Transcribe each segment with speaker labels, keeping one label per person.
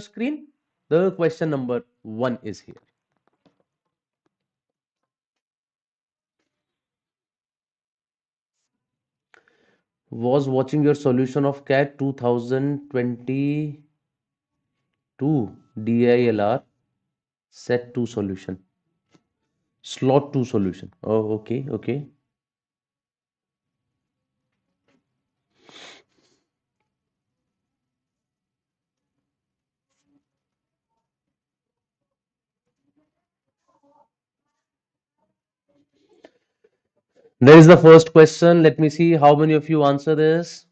Speaker 1: screen. The question number 1 is here. Was watching your solution of CAT 2022 DILR set 2 solution. Slot 2 solution. Oh, okay, okay. There is the first question. Let me see how many of you answer this.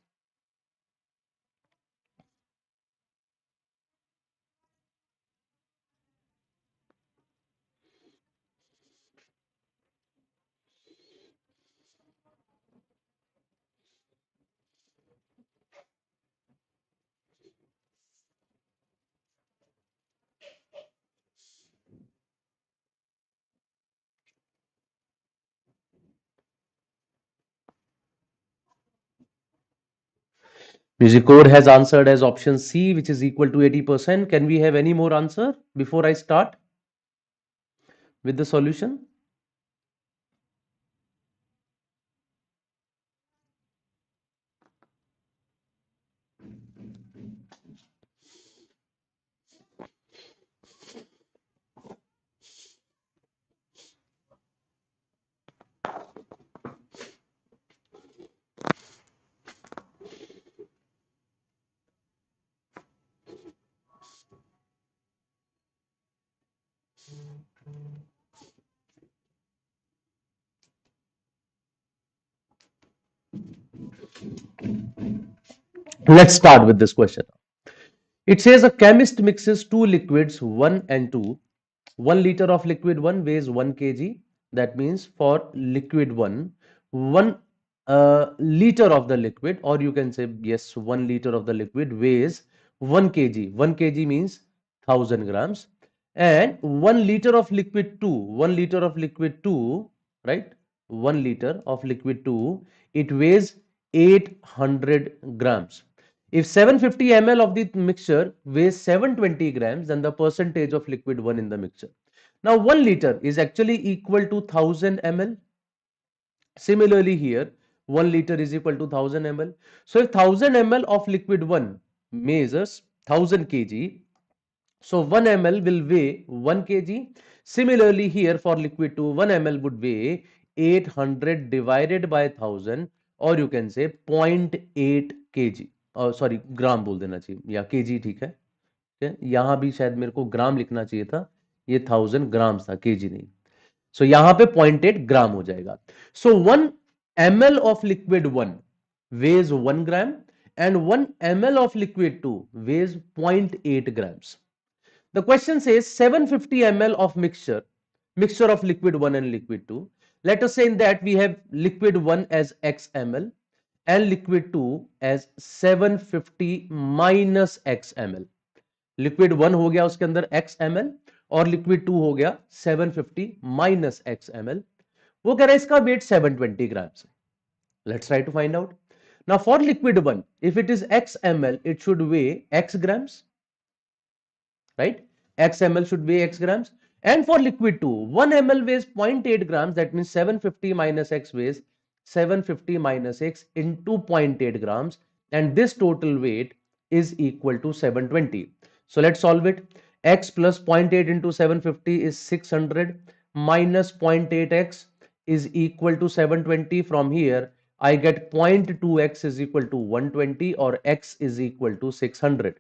Speaker 1: Music Code has answered as option C, which is equal to 80%. Can we have any more answer before I start with the solution? Let's start with this question. It says a chemist mixes two liquids, 1 and 2. 1 liter of liquid 1 weighs 1 kg. That means for liquid 1, 1 liter of the liquid, or you can say, yes, 1 liter of the liquid weighs 1 kg. 1 kg means 1000 grams. And 1 liter of liquid 2, 1 liter of liquid 2, right? 1 liter of liquid 2, it weighs 800 grams. If 750 ml of the mixture weighs 720 grams, then the percentage of liquid 1 in the mixture. Now 1 liter is actually equal to 1000 ml. Similarly here, 1 liter is equal to 1000 ml. So if 1000 ml of liquid 1 measures 1000 kg, so 1 ml will weigh 1 kg. Similarly here for liquid 2, 1 ml would weigh 800 divided by 1000, or you can say 0.8 kg. Sorry ग्राम बोल देना चाहिए या KG, ठीक है. यहां भी शायद मेरे को ग्राम लिखना चाहिए था, ये 1000 ग्राम्स था, केजी नहीं. सो यहां पे 0.8 ग्राम हो जाएगा. सो 1 ml of liquid 1 weighs 1 gram and 1 ml of liquid 2 weighs 0.8 grams. The question says 750 ml of mixture of liquid 1 and liquid 2. Let us say in that we have liquid 1 as x ml and liquid 2 as 750 minus x ml. Liquid 1 हो गया उसके अंदर x ml और liquid 2 हो गया 750 minus x ml. वो कह रहा है इसका weight 720 grams. Let's try to find out. Now for liquid 1, if it is x ml, it should weigh x grams, right? X ml should weigh x grams. And for liquid 2, 1 ml weighs 0.8 grams. That means 750 minus x weighs 750 minus x into 0.8 grams. And this total weight is equal to 720. So let's solve it. X plus 0.8 into 750 is 600 minus 0.8x is equal to 720. From here, I get 0.2x is equal to 120 or x is equal to 600.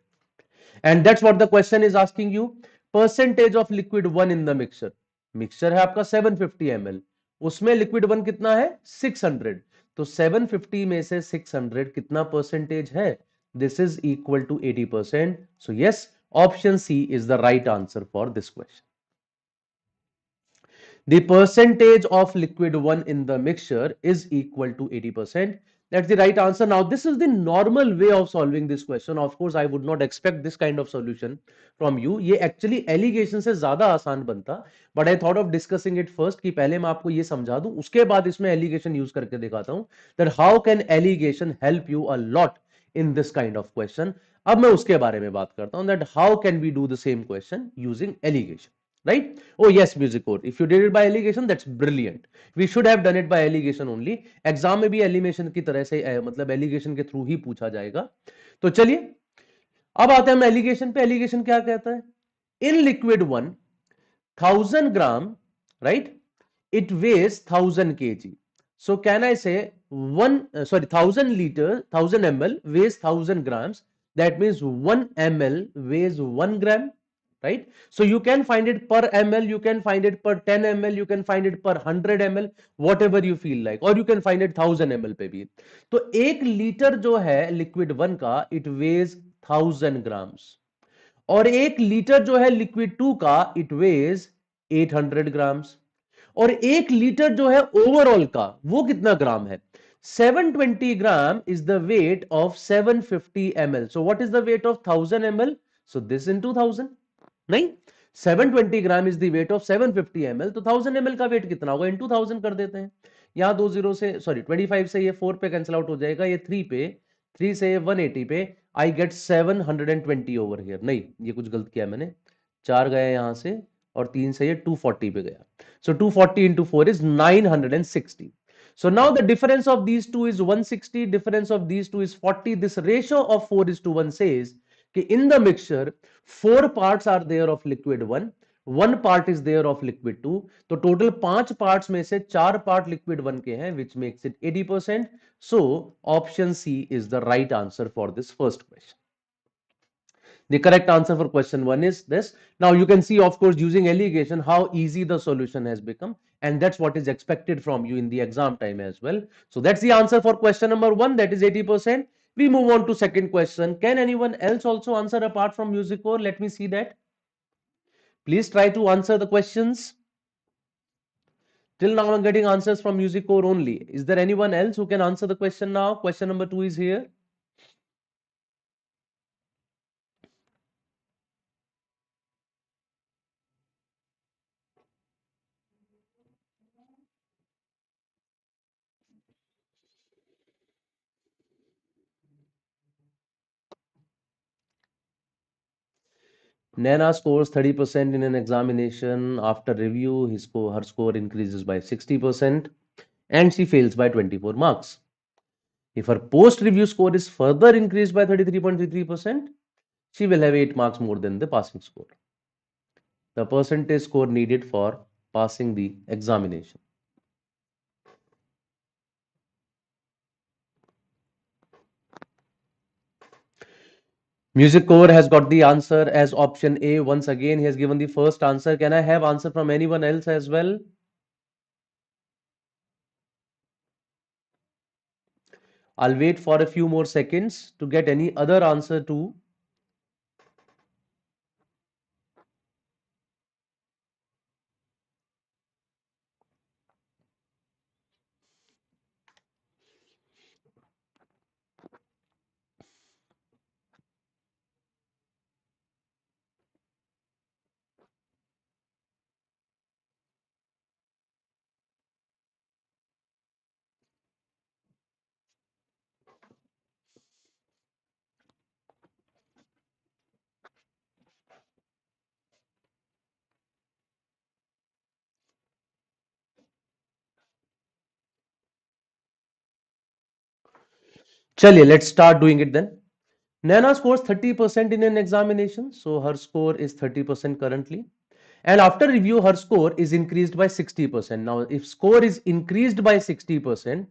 Speaker 1: And that's what the question is asking you. Percentage of liquid 1 in the mixture. Mixture है आपका 750 ml, उसमें liquid 1 कितना है 600. तो 750 में से 600 कितना percentage है? This is equal to 80%. So yes, option C is the right answer for this question. The percentage of liquid 1 in the mixture is equal to 80%. That's the right answer. Now, this is the normal way of solving this question. Of course, I would not expect this kind of solution from you. ये actually allegation से ज़्यादा आसान बनता, but I thought of discussing it first कि पहले मैं आपको ये समझा दूं, उसके बाद इसमें allegation use करके दिखाता हूं that how can allegation help you a lot in this kind of question. अब मैं उसके बारे में बात करता हूं that how can we do the same question using alligation, right? Oh yes, music core, if you did it by allegation, that's brilliant. We should have done it by allegation only. Exam में भी allegation की तरह से मतलब allegation के through ही पूछा जाएगा। तो चलिए अब आते हैं हम एलिगेशन पे। एलिगेशन क्या कहता है? In liquid one 1000 gram, right, it weighs 1000 kg. So can I say 1000 liter 1000 ml weighs 1000 grams? That means 1 ml weighs 1 gram, right? So you can find it per ml, you can find it per 10 ml, you can find it per 100 ml, whatever you feel like, or you can find it 1000 ml पे भी। तो 1 litre जो है liquid one का it weighs 1000 grams, और 1 litre जो है liquid to का इट वेज 800 ग्राम्स, और 1 लीटर जो है ओवरऑल का वो कितना ग्राम है? 720 gram is the weight of 750 ml। So what is the weight of 1000 ml? So this in 2000, नहीं, 720 gram is the weight of 750 ml, तो 1000 ml का वेट कितना होगा? इन 2000 कर देते हैं। यहां 20 से सॉरी 25 से ये 4 पे कैंसिल आउट हो जाएगा, ये 3 पे, 3 से 180 पे, आई गेट 720 ओवर हियर। नहीं, ये कुछ गलत किया मैंने, 4 गए यहां से और 3 से ये 240 पे गया। सो 240 into 4 is 960। So now the difference of these two is 160, difference of these two is 40. This ratio of 4:1 says कि in the mixture 4 parts are there of liquid 1 part is there of liquid 2, तो total 5 parts में से 4 part liquid 1 के हैं, which makes it 80%. So option C is the right answer for this first question. The correct answer for question 1 is this. Now you can see, of course, using allegation, how easy the solution has become, and that's what is expected from you in the exam time as well. So that's the answer for question number 1, that is 80%. We move on to second question. Can anyone else also answer apart from music core? Let me see that. Please try to answer the questions. Till now I'm getting answers from music core only. Is there anyone else who can answer the question now? Question number 2 is here. Nana scores 30% in an examination. After review, her score increases by 60% and she fails by 24 marks. If her post-review score is further increased by 33.33%, she will have 8 marks more than the passing score. The percentage score needed for passing the examination. Music core has got the answer as option A. Once again, he has given the first answer. Can I have answer from anyone else as well? I'll wait for a few more seconds to get any other answer too. Chaliye, let's start doing it then. Nana scores 30% in an examination, so her score is 30% currently. And after review, her score is increased by 60%. Now, if score is increased by 60%,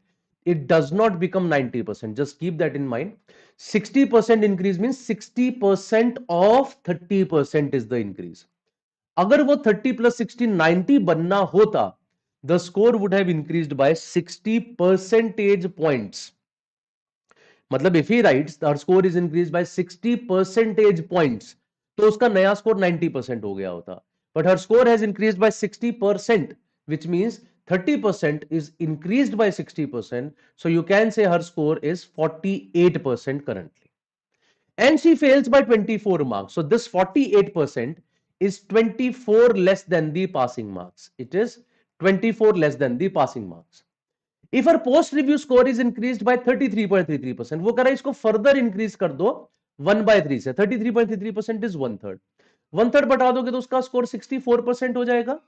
Speaker 1: it does not become 90%. Just keep that in mind. 60% increase means 60% of 30% is the increase. अगर वो 30 plus 60 90 बनना होता, the score would have increased by 60 percentage points. मतलब if he writes her score is increased by 60 percentage points, तो उसका नया score 90% हो गया होता. But her score has increased by 60%, which means 30% is increased by 60%. So you can say her score is 48% currently. And she fails by 24 marks. So this 48% is 24 less than the passing marks. It is 24 less than the passing marks. If her post review score is increased by 33.33%, वो कह रहा है इसको further increase कर दो 1/3 से 33.33% is one third, one third बटा दोगे तो उसका स्कोर 64% हो जाएगा।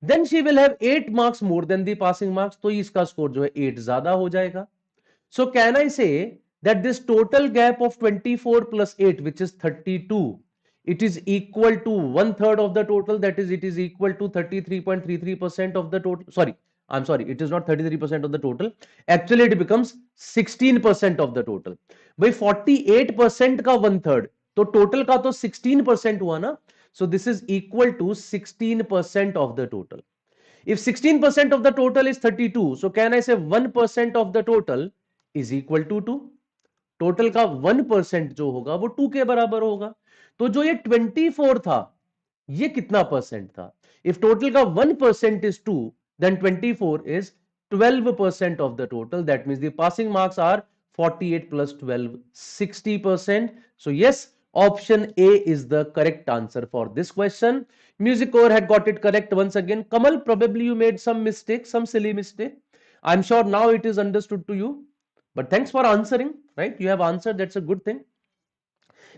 Speaker 1: Then she will have 8 marks more than the passing marks, तो इसका स्कोर जो है 8 ज्यादा हो जाएगा। So can I say that this total gap of 24 plus 8, which is 32, it is equal to one third of the total, that is, it is equal to 33.33% of the total. Sorry, I'm sorry, it is not 33% of the total. Actually, it becomes 16% of the total. भाई 48% का one third, तो total का तो 16% हुआ ना. So this is equal to 16% of the total. If 16% of the total is 32, so can I say 1% of the total is equal to 2? Total का 1% जो होगा वो 2 के बराबर होगा. तो जो ये 24 था, ये कितना परसेंट था? इफ टोटल का 1% is 2, then 24 is 12% of the total. That means the passing marks are 48 plus 12, 60%. So yes, option A is the correct answer for this question. Music core had got it correct once again. Kamal, probably you made some mistake, some silly mistake. I'm sure now it is understood to you. But thanks for answering, right? You have answered, that's a good thing.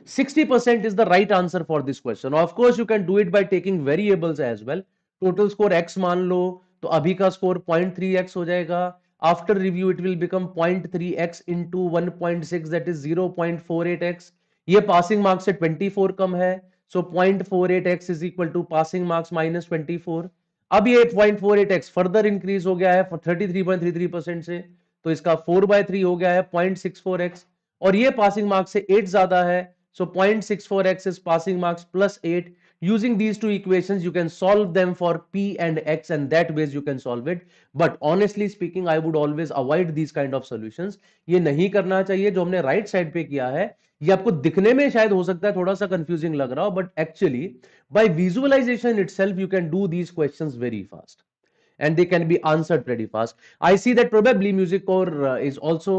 Speaker 1: 60% is the right answer for this question. Of course, you can do it by taking variables as well. Total score x मान लो, तो अभी का score 0.3x हो जाएगा. After review, it will become 0.3x into 1.6, that is 0.48x. ये passing marks से 24 कम है, so 0.48x is equal to passing marks minus 24. अब ये 0.48x further increase हो गया है 33.33% से, तो इसका 4/3 हो गया है 0.64x. और ये पासिंग मार्क्स से 8 ज्यादा है, so 0.64x is passing marks plus 8. Using these two equations, you can solve them for p and x, and that ways you can solve it. But honestly speaking, I would always avoid these kind of solutions. ये नहीं करना चाहिए जो हमने right side पे किया है. ये आपको दिखने में शायद हो सकता है थोड़ा सा कंफ्यूजिंग लग रहा हो, but actually by visualisation itself you can do these questions very fast and they can be answered pretty fast. I see that probably Music Core is also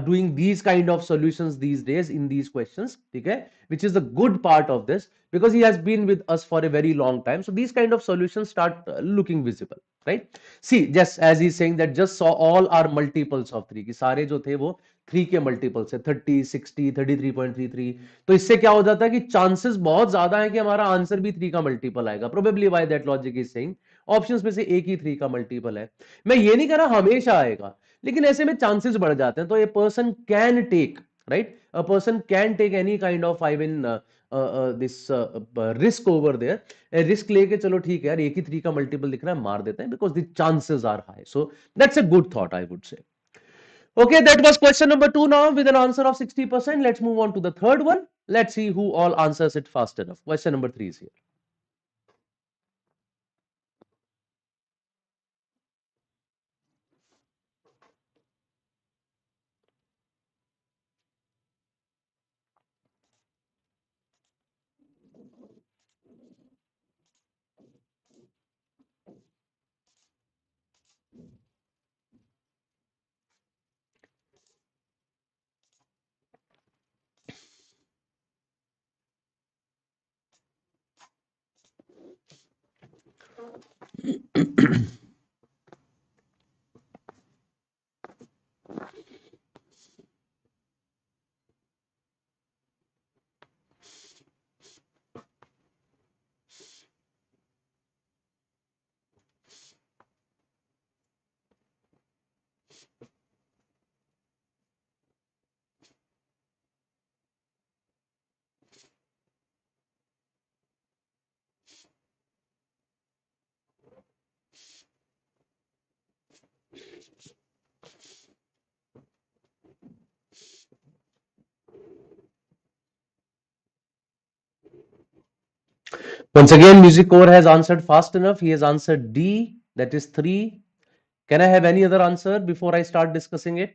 Speaker 1: doing these kind of solutions these days in these questions, okay? Which is the good part of this, because he has been with us for a very long time. So these kind of solutions start looking visible, right? See, just as he's saying that just saw all are multiples of 3, कि सारे जो थे वो 3 के multiples है, 30, 60, 33.33. तो इससे क्या हो जाता है कि चांसेस बहुत ज्यादा है कि हमारा आंसर भी 3 का मल्टीपल आएगा. Probably bye that logic is saying options में से एक ही 3 का मल्टीपल है. मैं ये नहीं कह रहा हमेशा आएगा, लेकिन ऐसे में चांसेस बढ़ जाते हैं. तो a person can take, right, a person can take any kind of I mean this risk over there. Risk लेके चलो ठीक है यार, एक ही 3 का मल्टीपल दिख रहा है, मार देते हैं, because the chances are high. So that's a good thought, I would say. Okay, that was question number 2 now with an answer of 60%. Let's move on to the third one. Let's see who all answers it fast enough. Question number 3 is here. Once again, Music Core has answered fast enough. He has answered D, that is 3. Can I have any other answer before I start discussing it?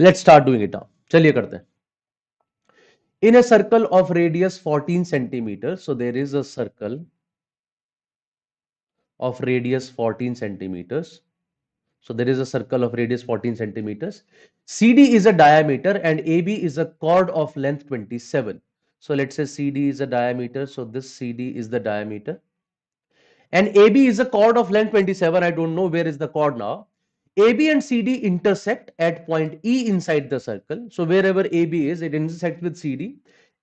Speaker 1: Let's start doing it now, चलिए करते हैं. In a circle of radius 14 centimeters, so there is a circle of radius 14 centimeters. So there is a circle of radius 14 centimeters. CD is a diameter and AB is a chord of length 27. So let's say CD is a diameter. So this CD is the diameter. And AB is a chord of length 27. I don't know where is the chord now. AB and CD intersect at point E inside the circle. So wherever AB is, it intersects with CD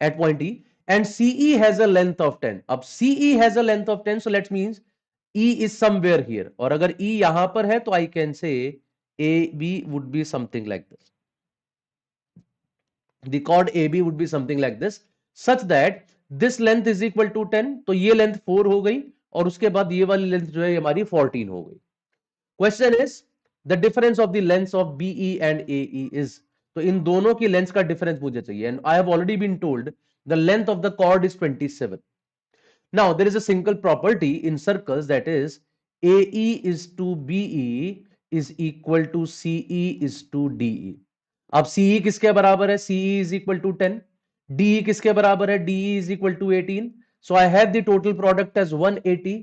Speaker 1: at point E. And CE has a length of 10. Ab CE has a length of 10. So that means E is somewhere here. और अगर E यहां पर है तो I can say AB would be something like this. The chord AB would be something like this, such that this length is equal to 10. तो ये length 4 हो गई और उसके बाद ये वाली लेंथ जो है हमारी 14 हो गई. Question is the difference of the length of BE and AE is. तो इन दोनों की लेंथ का डिफरेंस मुझे चाहिए and I have already been told the length of the chord is 27. Now there is a single property in circles, that is AE is to BE is equal to CE is to DE. अब CE किसके बराबर है? CE is equal to 10. DE किसके बराबर है? DE is equal to 18. So I have the total product as 180.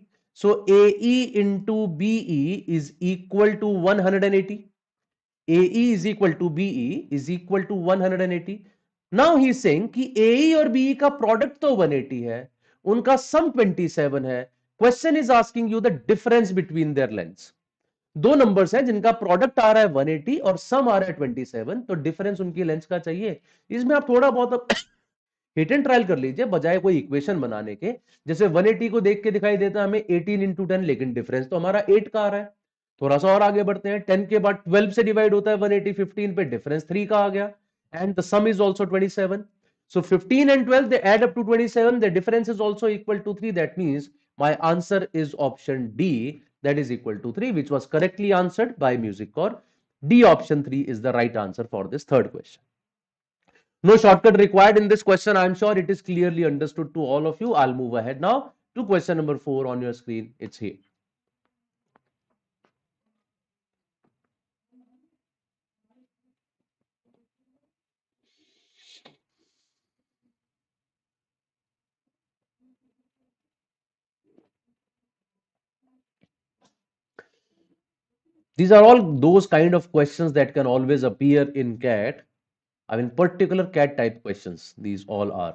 Speaker 1: So AE into BE is equal to 180. AE is equal to BE is equal to 180. Now he is saying कि AE और BE का product तो 180 है, उनका सम 27 है. Question is asking you the difference between their lengths. दो numbers हैं जिनका प्रोडक्ट आ रहा है 180 और सम आ रहा है 27, तो डिफरेंस उनकी लेंथ्स का चाहिए. इसमें आप थोड़ा बहुत हिट एंड ट्रायल कर लीजिए बजाय कोई इक्वेशन बनाने के. जैसे 180 को देख के दिखाई देता है हमें 18 इंटू 10, लेकिन डिफरेंस तो हमारा 8 का आ रहा है. थोड़ा सा और आगे बढ़ते हैं. 10 के बाद 12 से डिवाइड होता है 180, 15 पे डिफरेंस 3 का आ गया and the some is also 27. So 15 and 12 they add up to 27. The difference is also equal to 3. That means my answer is option D, that is equal to 3, which was correctly answered by Music Core. D option 3 is the right answer for this third question. No shortcut required in this question. I'm sure it is clearly understood to all of you. I'll move ahead now to question number 4 on your screen. It's here. These are all those kind of questions that can always appear in CAT. I mean, particular CAT type questions. These all are.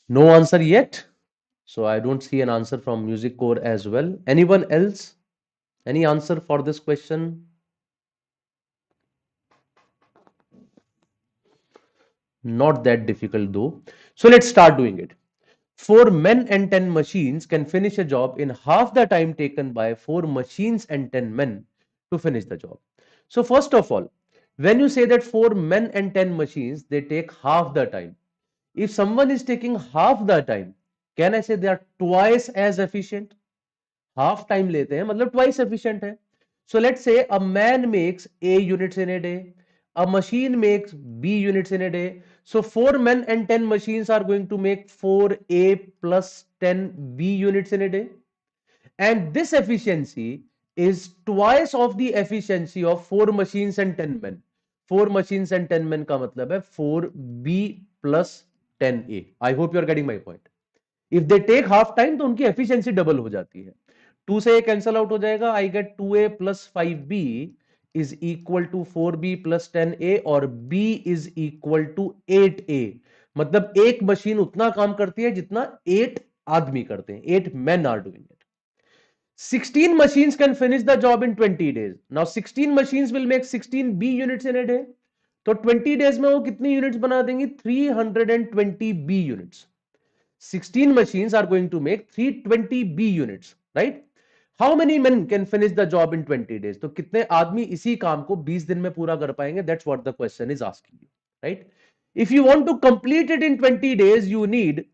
Speaker 1: No answer yet. So I don't see an answer from Music Core as well. Anyone else? Any answer for this question? Not that difficult though. So let's start doing it. 4 men and 10 machines can finish a job in half the time taken by 4 machines and 10 men to finish the job. So first of all, when you say that 4 men and 10 machines, they take half the time. If someone is taking half the time, can I say they are twice as efficient? Half time लेते हैं मतलब twice efficient है. So let's say a man makes A units in a day, a machine makes B units in a day. So 4 men and 10 machines are going to make 4A plus 10B units in a day. And this efficiency is twice of the efficiency of 4 machines and 10 men. 4 machines and 10 men का मतलब है 4B plus 10A. I hope you are getting my point. If they take half time तो उनकी efficiency double हो जाती है. 2 से A cancel out हो जाएगा. I get 2A plus 5B is equal to 4B plus 10A और B is equal to 8A. मतलब एक मशीन उतना काम करती है जितना 8 आदमी करते हैं. 8 men are doing it. 16 machines can finish the job in 20 days. Now 16 machines will make 16 B units in a day. तो 20 days में वो कितनी यूनिट्स बना देंगी? 320 B units. 16 machines are going to make 320 B units, right? How many men can finish the job in 20 days? तो कितने आदमी इसी काम को 20 दिन में पूरा कर पाएंगे? That's what the question is asking you, right? If you want to complete it in 20 days, you need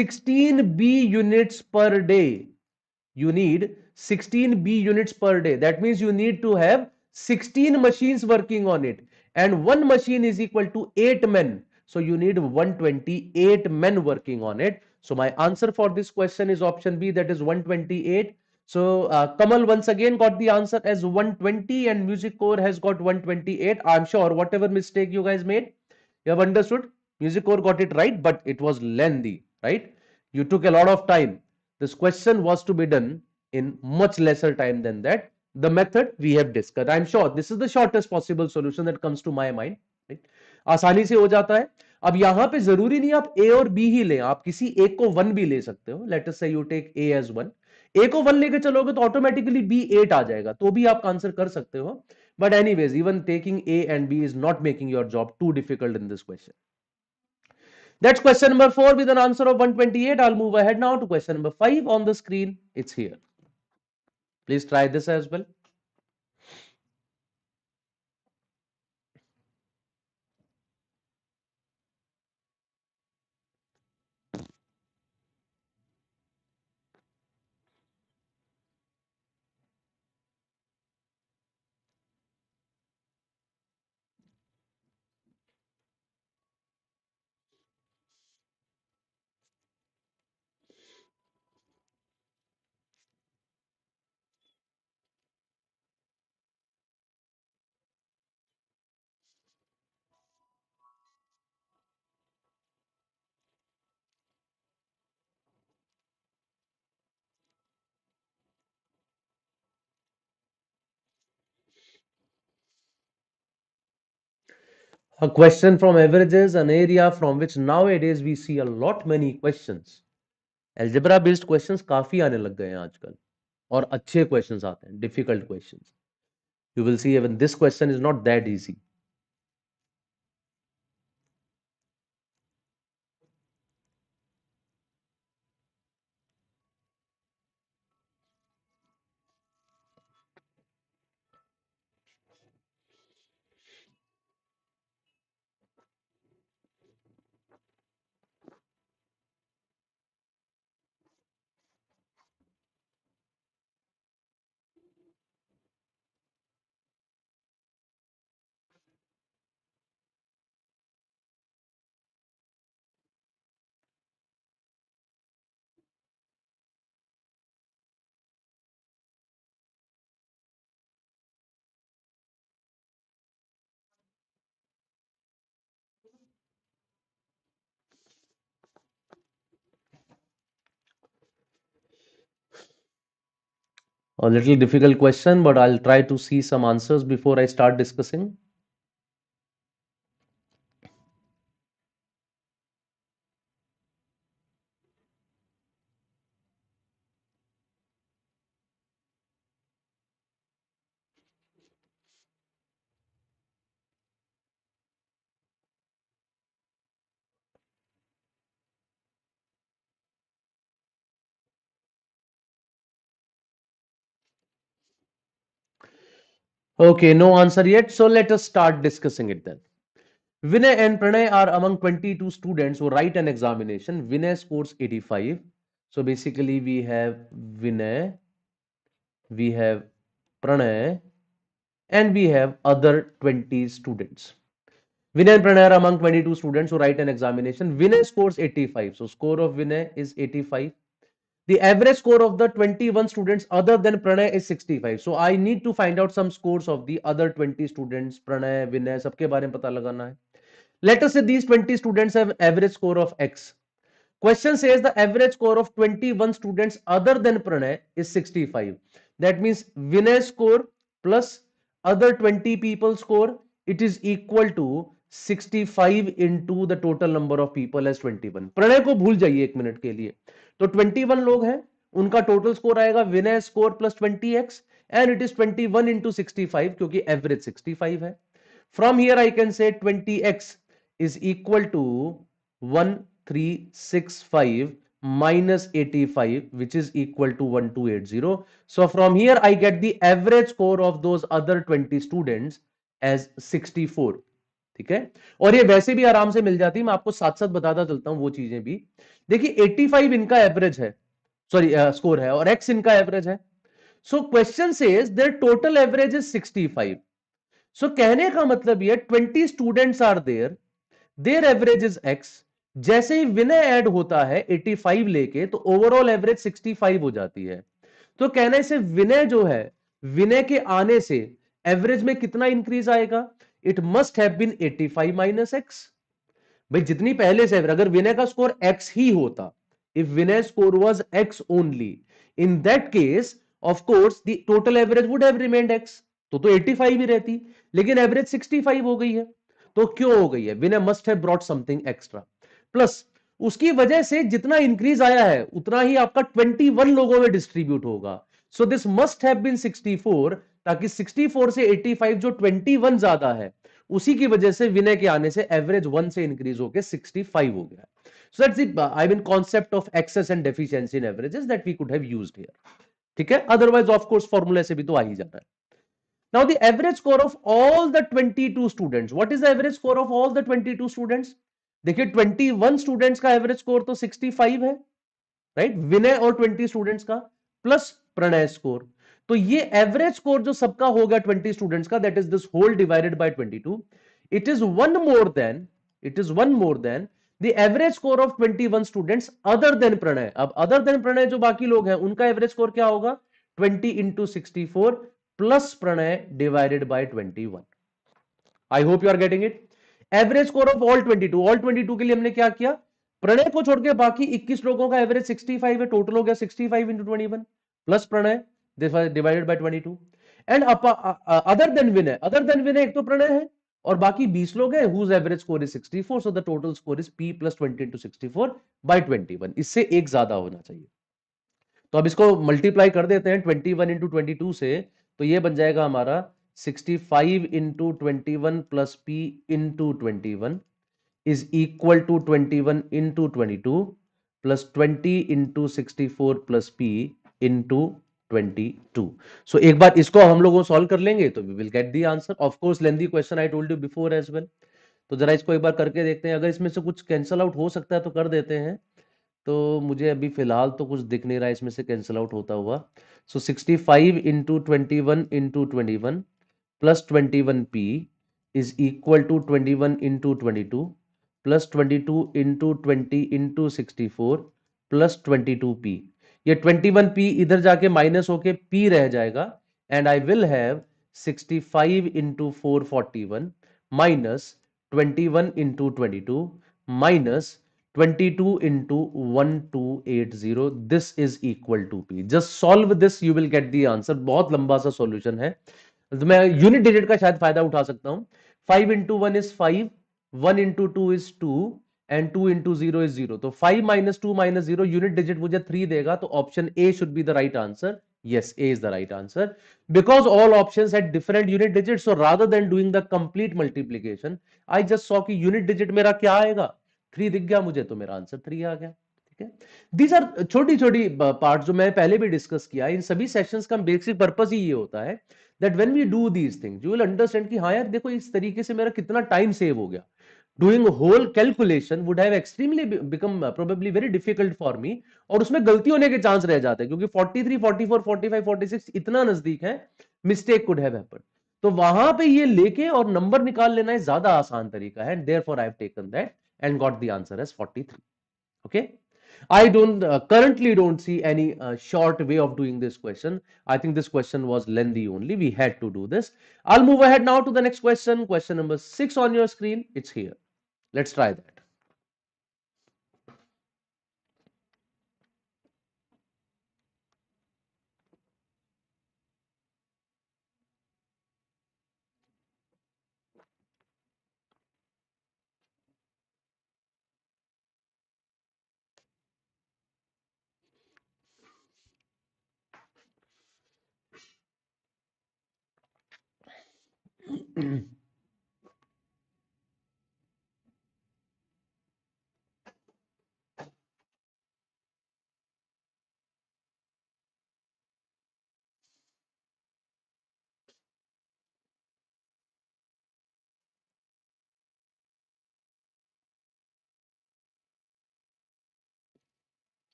Speaker 1: 16 B units per day. You need 16 B units per day. That means you need to have 16 machines working on it, and one machine is equal to 8 men. So you need 128 men working on it. So my answer for this question is option B, that is 128. So Kamal once again got the answer as 120 and Music Core has got 128. I'm sure whatever mistake you guys made, you have understood. Music Core got it right, but it was lengthy, right? You took a lot of time. This question was to be done in much lesser time than that. The method we have discussed. I'm sure this is the shortest possible solution that comes to my mind. Right? आसानी से हो जाता है. अब यहां पे जरूरी नहीं आप A और B ही लें, आप किसी एक को 1 भी ले सकते हो. लेट अस से you take A as 1. A को 1 लेके चलोगे तो ऑटोमेटिकली B 8 आ जाएगा, तो भी आप आंसर कर सकते हो. But anyways, even taking A and B is not making your job too difficult in this question. That's question number 4 with an answer of 128. I'll move ahead now to question number 5 on the screen. It's here. Please try this as well. A question from averages, an area from which nowadays we see a lot many questions. Algebra based questions काफी आने लग गए हैं आजकल, और अच्छे questions आते हैं, difficult questions. You will see even this question is not that easy. A little difficult question, but I'll try to see some answers before I start discussing. Okay, no answer yet. So let us start discussing it then. Vinay and Pranay are among 22 students who write an examination. Vinay scores 85. So basically we have Vinay, we have Pranay, and we have other 20 students. Vinay and Pranay are among 22 students who write an examination. Vinay scores 85. So score of Vinay is 85. The average score of the 21 students other than Pranay is 65. So I need to find out some scores of the other 20 students. Pranay, Vinay, सबके बारे में पता लगाना है. Let us say these 20 students have average score of X. Question says the average score of 21 students other than Pranay is 65. That means Vinay score plus other 20 people score, it is equal to 65 into the total number of people as 21. Pranay को भूल जाइए एक minute के लिए. तो 21 लोग हैं, उनका टोटल स्कोर आएगा Vinay score plus 20x and it is 21 into 65 क्योंकि एवरेज 65 है. From here I can say 20x is equal to 1365 minus 85 which is equal to 1280. So from here I get the average score of those other 20 students as 64. ठीक है, और ये वैसे भी आराम से मिल जाती है, मैं आपको साथ साथ बताता चलता हूं वो चीजें भी. देखिए 85 इनका एवरेज है, सॉरी स्कोर है, और x इनका एवरेज है. So question says their total average is 65. So कहने का मतलब ये 20 students are there, their average is x. जैसे ही विनय ऐड होता है 85 लेके तो ओवरऑल एवरेज 65 हो जाती है. तो कहने से विनय जो है, विनय के आने से एवरेज में कितना इंक्रीज आएगा? It must have been 85 minus x. भाई जितनी पहले से अगर विनय का स्कोर x ही होता, if Vinay score was x only, in that case of course the total average would have remained x. तो 85 ही रहती, लेकिन एवरेज 65 हो गई है. तो क्यों हो गई है? Vinay must have brought something extra. Plus उसकी वजह से जितना इंक्रीज आया है उतना ही आपका 21 लोगों में डिस्ट्रीब्यूट होगा. So this must have been 64, ताकि 64 से 85 जो 21 ज्यादा है, उसी की वजह से विनय के आने से एवरेज 1 से इंक्रीज होकर 65 हो गया. So that's the I mean concept of excess and deficiency in averages that we could have used here. ठीक है, अदरवाइज ऑफ कोर्स फॉर्मूला से भी तो आ ही जाता है. Now the average score of all the 22 students. What is the average score of all the 22 students? देखिए 21 students का average score तो 65 है, राइट? विनय और 20 स्टूडेंट्स का प्लस प्रणय स्कोर. तो ये एवरेज स्कोर जो सबका होगा 20 स्टूडेंट्स का, that is this whole divided by 22. It is one more than the average score of 21 students other than Pranay. अब अदर देन प्रणय जो बाकी लोग हैं उनका एवरेज स्कोर क्या होगा? 20 into 64 plus Pranay divided by 21. I hope you are getting it. Average score of all 22 के लिए हमने क्या किया? प्रणय को छोड़ के बाकी 21 लोगों का एवरेज 65 है, टोटल हो गया 65 into 21 plus Pranay divided by 22. And other than Vinay एक तो प्रणय है और बाकी 20 लोग हैं whose average score is 64. So the total score is p plus 20 into 64 by 21. इससे एक ज्यादा होना चाहिए. तो अब इसको मल्टीप्लाई कर देते हैं 21 इंटू 22 से, तो ये बन जाएगा हमारा 65 into 21 plus p into 21 is equal to 21 into 22 plus 20 into 64 plus p into 22. सो एक बार इसको हम लोगों सॉल्व कर लेंगे तो we will get the answer. Of course lengthy question, I told you before as well. तो जरा इसको एक बार करके देखते हैं. अगर इसमें से कुछ कैंसल आउट हो सकता है तो कर देते हैं. तो मुझे अभी फिलहाल तो कुछ दिख नहीं रहा है इसमें से कैंसिल आउट होता हुआ. सो 65 into 21 into 21 plus 21p is equal to 21 into 22 plus 22 into 20 into 64 plus 22p. ये 21p इधर जाके माइनस होके p रह जाएगा and I will have 65 into 441 minus 21 into 22 minus 22 into 1280. This is equal to p. Just solve this, you will get the answer. बहुत लंबा सा solution है, तो मैं यूनिट डिजिट का शायद फायदा उठा सकता हूं. 5 into 1 is 5, 1 into 2 is 2 and 2 into 0 is 0. तो 5 minus 2 minus 0 यूनिट डिजिट मुझे 3 देगा. तो option A should be the right answer. Yes, A is the right answer because all options had different unit digits. So rather than doing the complete multiplication, I just saw कि unit digit मेरा क्या आएगा? 3 दिख गया मुझे, तो मेरा answer 3 आ गया. ठीक है, दीज आर छोटी छोटी पार्ट जो मैं पहले भी डिस्कस किया. इन सभी सेशंस का बेसिक पर्पस ही ये होता है that when we do these things you will understand कि हाँ यार देखो इस तरीके से मेरा कितना टाइम सेव हो गया. Doing whole calculation would have extremely become probably very difficult for me, और उसमें गलती होने के चांस रह जाते हैं क्योंकि 43, 44, 45, 46 इतना नजदीक है, मिस्टेक कुड हैव हैपेंड. तो वहां पे ये लेके और नंबर निकाल लेना है ज्यादा आसान तरीका है, and therefore I have taken that and got the answer as 43. Okay, I don't currently don't see any short way of doing this question. I think this question was lengthy only. We had to do this. I'll move ahead now to the next question. Question number 6 on your screen. It's here. Let's try that.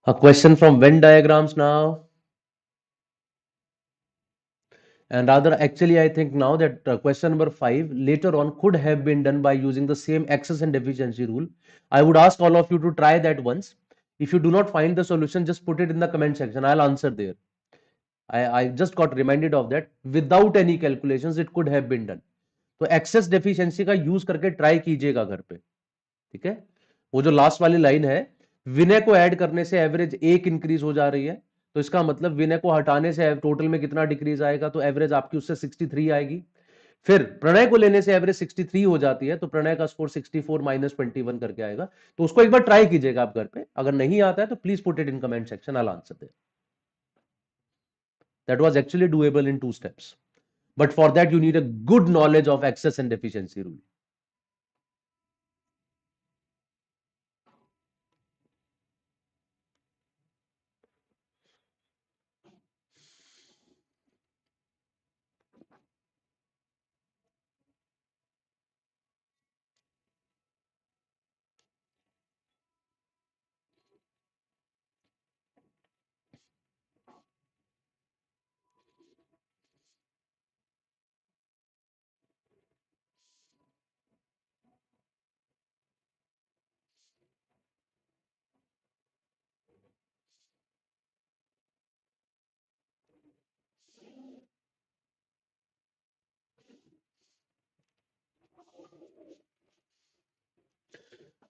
Speaker 1: A question from Venn diagrams now. And rather, actually, I think now that question number 5 later on could have been done by using the same access and deficiency rule. I would ask all of you to try that once. If you do not find the solution, just put it in the comment section. I'll answer there. I just got reminded of that. Without any calculations, it could have been done. तो access deficiency का use करके try कीजिएगा घर पे, ठीक है। वो जो लास्ट वाली लाइन है, विनय को ऐड करने से एवरेज 1 इंक्रीज हो जा रही है, तो इसका मतलब विनय को हटाने से टोटल में कितना डिक्रीज आएगा, तो एवरेज आपकी उससे 63 आएगी। फिर प्रणय को लेने से एवरेज 63 हो जाती है, तो प्रणय का स्कोर 64 माइनस 21 करके आएगा। तो उसको एक बार ट्राई कीजिएगा आप घर पे, अगर नहीं आता है तो please put it in comment section, I will answer that. That was actually doable in 2 steps. But for that, you need a good knowledge of access and deficiency rule.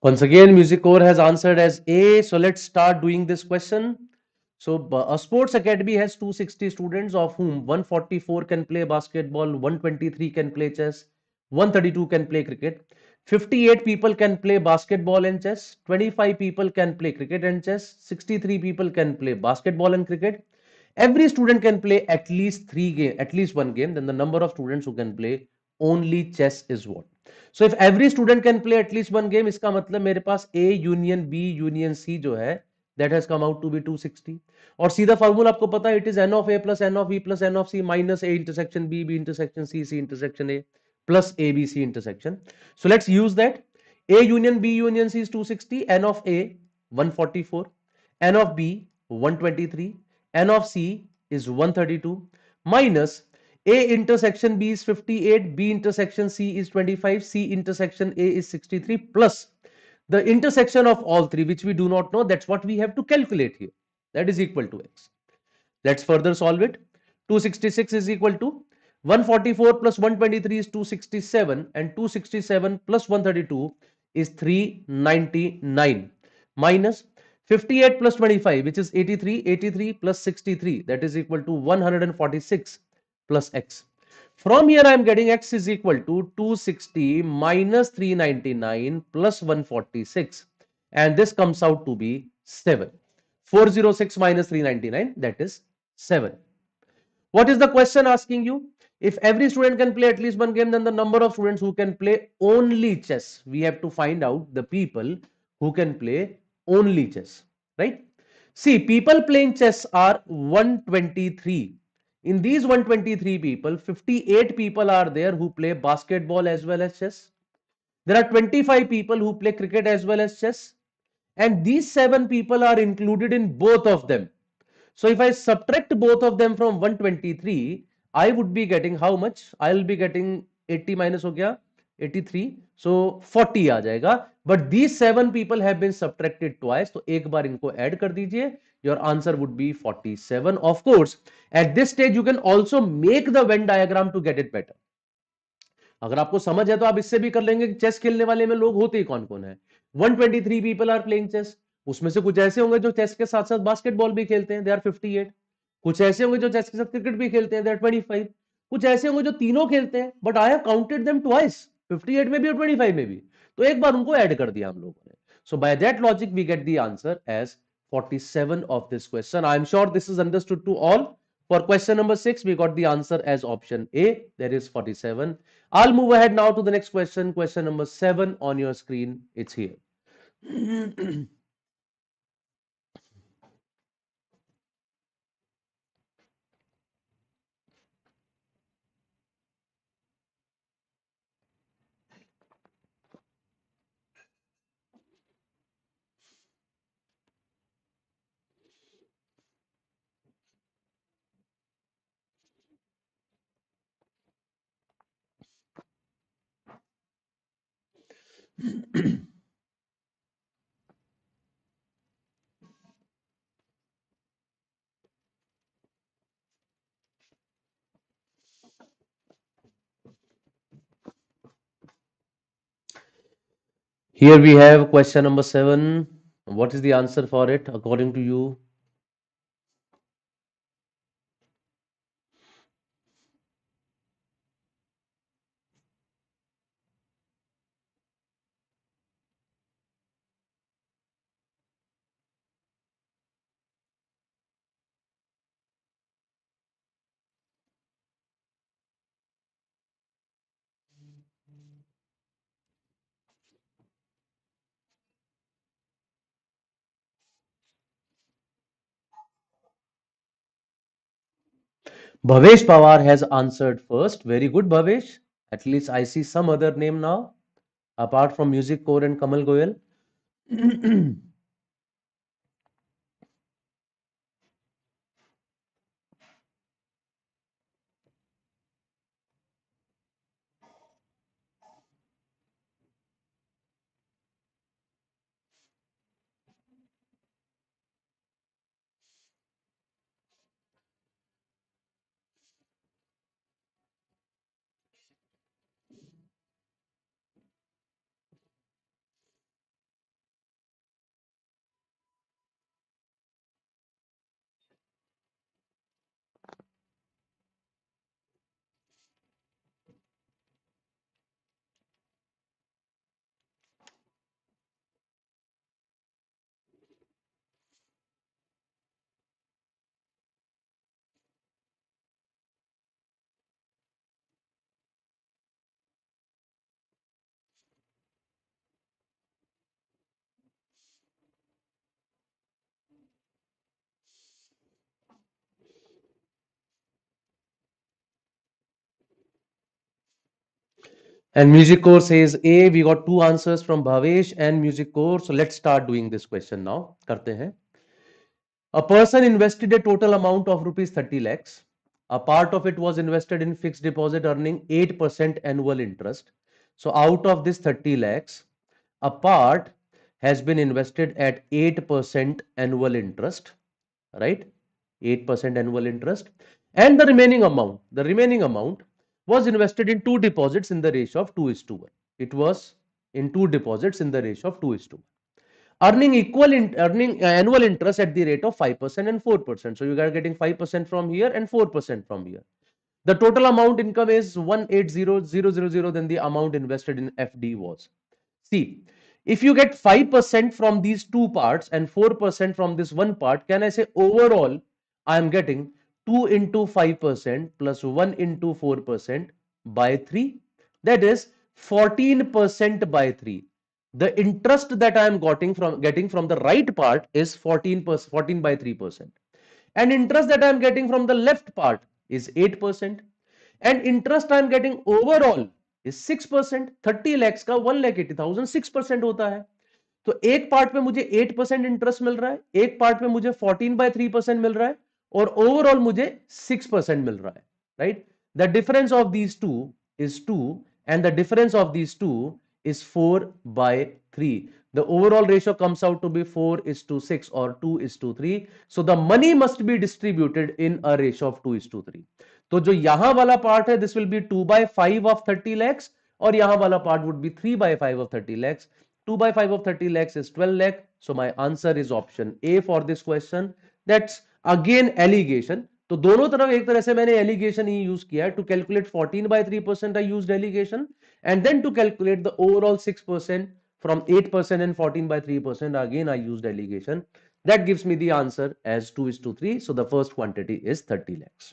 Speaker 1: Once again, Music Core has answered as A. So let's start doing this question. So a sports academy has 260 students, of whom 144 can play basketball, 123 can play chess, 132 can play cricket. 58 people can play basketball and chess, 25 people can play cricket and chess, 63 people can play basketball and cricket. Every student can play at least at least one game. Then the number of students who can play only chess is what? So if every student can play at least one game, इसका मतलब मेरे पास A union B union C जो है, that has come out to be 260. और सीधा formula आपको पता है, it is n of A plus n of B plus n of C minus A intersection B, B intersection C, C intersection A plus A, B, C intersection. So let's use that. A union B union C is 260, n of A 144, n of B 123, n of C is 132 minus A intersection B is 58, B intersection C is 25, C intersection A is 63 plus the intersection of all three, which we do not know. That's what we have to calculate here. That is equal to X. Let's further solve it. 266 is equal to 144 plus 123 is 267, and 267 plus 132 is 399 minus 58 plus 25, which is 83, 83 plus 63, that is equal to 146 plus X. From here I am getting X is equal to 260 minus 399 plus 146, and this comes out to be 7. 406 minus 399, that is 7. What is the question asking you? If every student can play at least one game, then the number of students who can play only chess. We have to find out the people who can play only chess, right? See, people playing chess are 123. In these 123 people, 58 people are there who play basketball as well as chess. There are 25 people who play cricket as well as chess. And these 7 people are included in both of them. So if I subtract both of them from 123, I would be getting how much? I'll be getting 80 minus हो गया 83, so 40 आ जाएगा. But these 7 people have been subtracted twice, तो एक बार इनको add कर दीजिए. Your answer would be 47. Of course, at this stage you can also make the Venn diagram to get it better. अगर आपको समझ है तो आप इससे भी कर लेंगे कि चेस खेलने वाले में लोग होते ही कौन कौन है. 123 पीपल आर प्लेइंग चेस. उसमें से कुछ ऐसे होंगे जो चेस के साथ साथ बास्केटबॉल भी खेलते हैं, दे आर 58. कुछ ऐसे होंगे जो चेस के साथ क्रिकेट भी खेलते हैं, दे आर 25. कुछ ऐसे होंगे जो तीनों खेलते हैं, but I have counted them twice, 58 में भी और 25 में भी, तो एक बार उनको ऐड कर दिया हम लोगों ने. So by that logic we get the answer as 47 of this question. I am sure this is understood to all. For question number 6, we got the answer as option A, that is 47. I'll move ahead now to the next question. Question number 7 on your screen. It's here. Here we have question number 7. What is the answer for it according to you? Bhavesh Pawar has answered first. Very good, Bhavesh. At least I see some other name now, apart from Music Core and Kamal Goyal. And Music Core says A. We got 2 answers from Bhavesh and Music Core. So let's start doing this question now. करते हैं. A person invested a total amount of rupees 30 lakhs. A part of it was invested in fixed deposit earning 8% annual interest. So out of this 30 lakhs, a part has been invested at 8% annual interest, right? 8% annual interest. And the remaining amount was invested in 2 deposits in the ratio of 2:1. It was in 2 deposits in the ratio of 2:1. Earning annual interest at the rate of 5% and 4%. So you are getting 5% from here and 4% from here. The total amount income is 180,000. Then the amount invested in FD was. See, if you get 5% from these two parts and 4% from this one part, can I say overall I am getting 2 into 5% plus 1 into 4% by 3. That is 14% by 3. The interest that I am getting from the right part is 14 by 3%. And interest that I am getting from the left part is 8%. And interest I am getting overall is 6%. 30 lakhs का 1,80,000 6% होता है. तो एक part में मुझे 8% interest मिल रहा है, एक पार्ट में मुझे 14 by 3% मिल रहा है, और ओवरऑल मुझे 6% मिल रहा है, right? The difference of these two is 2 and the difference of these two is 4 by 3. The overall ratio comes out to be 4 is to 6 or 2 is to 3. So the money must be distributed in a ratio of 2 is to 3. तो जो यहां वाला part है, this will be 2 by 5 of 30 lakhs, और यहां वाला part would be 3 by 5 of 30 lakhs. 2 by 5 of 30 lakhs is 12 lakh. So my answer is option A for this question. That's again allegation. तो दोनों तरफ एक तरह से मैंने एलिगेशन ही यूज किया है. To calculate 14/3% I used alligation, and then to calculate the overall 6% from 8% and 14/3%, again I used allegation. That gives me the answer as 2 is to 3. So the first quantity is 30 lakhs.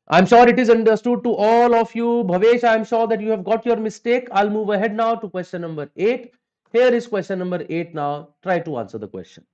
Speaker 1: I'm sure it is understood to all of you. Bhavesh, I'm sure that you have got your mistake. I'll move ahead now to question number 8. Here is question number 8 now. Try to answer the question.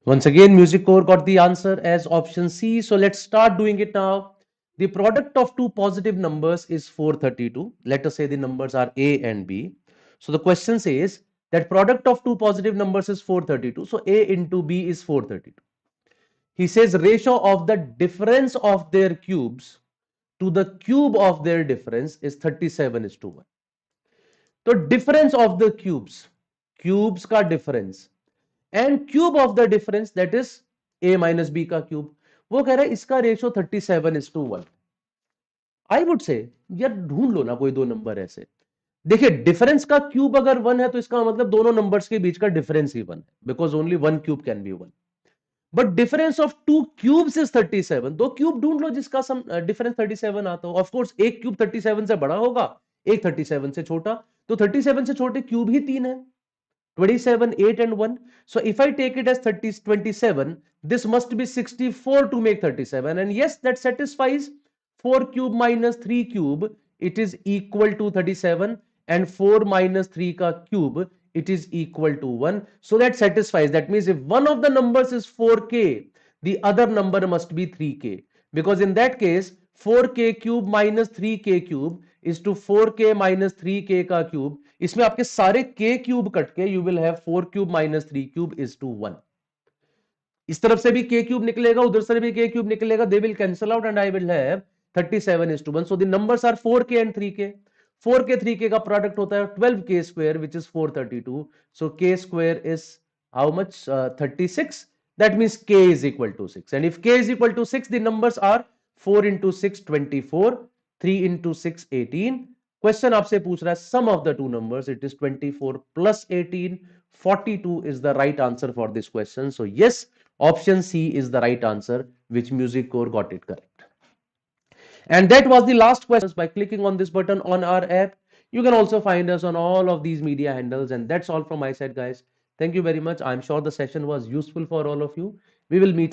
Speaker 1: Once again, Music Core got the answer as option C. So let's start doing it now. The product of two positive numbers is 432. Let us say the numbers are A and B. So the question says that product of two positive numbers is 432. So A into B is 432. He says ratio of the difference of their cubes to the cube of their difference is 37 is to 1. तो difference of the cubes, cubes का difference and cube of the difference that is a minus B का क्यूब, वो कह रहा है इसका ratio 37 is to 1. I would say यार ढूंढ लो ना कोई दो नंबर ऐसे. देखिए डिफरेंस का क्यूब अगर 1 है तो इसका मतलब दोनों नंबर्स के बीच का डिफरेंस ही 1 है, because only one cube can be 1. But difference of to cubes is 37. दो क्यूब ढूंढ लो जिसका सम डिफरेंस 37 आता हो. ऑफ कोर्स एक क्यूब 37 से बड़ा होगा, एक 37 से छोटा, तो 37 से छोटे क्यूब ही तीन है, 27, 8 and 1. So if I take it as 30, 27, this must be 64 to make 37. And yes, that satisfies. 4 cube minus 3 cube, it is equal to 37. And 4 minus 3 ka cube, it is equal to 1. So that satisfies. That means if one of the numbers is 4k, the other number must be 3k. Because in that case, 4k cube minus 3k cube is to 4k minus 3k का cube. इसमें आपके सारे k cube cut के you will have 4 cube minus 3 cube is to 1. इस तरफ से भी k cube निकलेगा, उधर से भी k क्यूब निकलेगा. They will cancel out and I will have 37 is to 1. So the numbers are 4k and 3k. 4k 3k का प्रोडक्ट होता है 12k square which is 432. So k square is how much? 36. That means k is equal to 6. And if k is equal to 6, the numbers are 4 into 6 24, 3 into 6 18. Question आपसे पूछ रहा है sum of the two numbers. It is 24 plus 18. 42 is the right answer for this question. So yes, option C is the right answer, which Music Core got it correct. And that was the last question. By clicking on this button on our app, You can also find us on all of these media handles. And that's all from my side, guys. Thank you very much. I'm sure the session was useful for all of you. We will meet again.